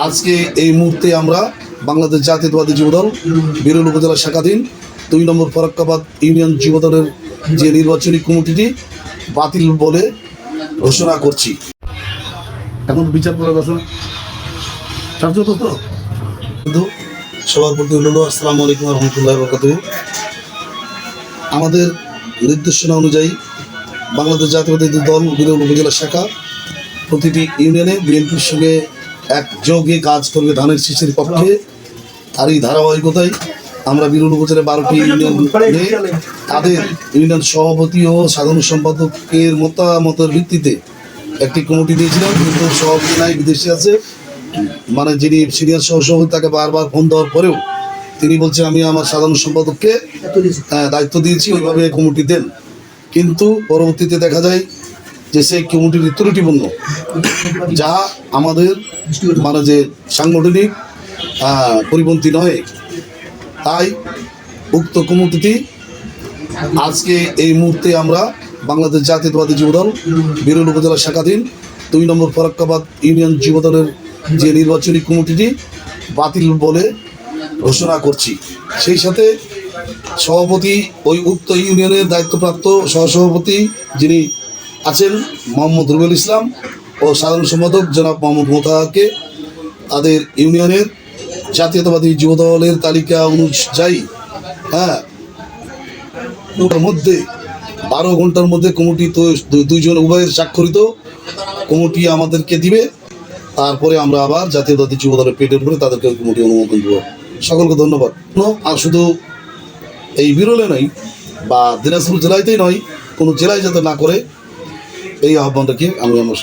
আজকে এই মুহূর্তে আমরা বাংলাদেশ জাতীয়তাবাদী যুবদল বিরল উপজেলা শাখাধীন 2 নম্বর ফরাক্কাবাদ ইউনিয়ন যুবদলের যে নির্বাচনী কমিটিটি বাতিল বলে ঘোষণা করছি। এখন বিচার করার কথা কিন্তু সবার প্রতি হলো আসসালামু আলাইকুম রহমতুল্লাহ বরকাতুহু। আমাদের নির্দেশনা অনুযায়ী বাংলাদেশ জাতীয়তাবাদী দল বিরল উপজেলা শাখা প্রতিটি ইউনিয়নে বিএনপির সঙ্গে একযোগে কাজ করবে ধানের শীষের পক্ষে। আর এই ধারাবাহিকতায় আমরা বিরল উপজেলার 12টি ইউনিয়ন তাদের ইউনিয়ন সভাপতি ও সাধারণ সম্পাদকের মতামতের ভিত্তিতে একটি কমিটি দিয়েছিলাম, কিন্তু সভাপতি নাই, বিদেশে আছে। মানে যিনি সিনিয়র সহসভাপতি তাকে বারবার ফোন দেওয়ার পরেও তিনি বলছেন আমি আমার সাধারণ সম্পাদককে দায়িত্ব দিয়েছি, ওইভাবে কমিটি দেন। কিন্তু পরবর্তীতে দেখা যায় যে সেই কমিটির ত্রুটিপূর্ণ, যা আমাদের মানে যে সাংগঠনিক পরিপন্থী নয়। তাই উক্ত কমিটিটি আজকে এই মুহূর্তে আমরা বাংলাদেশ জাতীয়তাবাদী যুবদল বিরল উপজেলা শাখাধীন 2 নম্বর ফরাক্কাবাদ ইউনিয়ন যুবদলের যে নির্বাচনী কমিটিটি বাতিল বলে ঘোষণা করছি। সেই সাথে সভাপতি ওই উক্ত ইউনিয়নের দায়িত্বপ্রাপ্ত সহসভাপতি যিনি আছেন মোহাম্মদ রুবেল ইসলাম ও সাধারণ সম্পাদক জনাব মোহাম্মদ মোতাহারকে তাদের ইউনিয়নের জাতীয়তাবাদী যুবদলের তালিকা অনুযায়ী ওটার মধ্যে 12 ঘন্টার মধ্যে কমিটি তো দুইজন উভয়ের স্বাক্ষরিত কমিটি আমাদেরকে দিবে। তারপরে আমরা আবার জাতীয়তাবাদী যুবদলের পেটের উপরে তাদেরকে কমিটি অনুমোদন দেবো। সকলকে ধন্যবাদ। আর শুধু এই বিরলে নয় বা দিনাজপুর জেলাতেই নয়, কোনো জেলায় যাতে না করে এই আহ্বানটাকে আমি আমার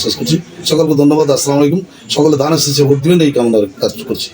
শেষ করছি। সকলকে ধন্যবাদ। আসসালামু আলাইকুম। সকলে ধানের শীষে ভোট দিবেন এই কামনার কাজ করছি।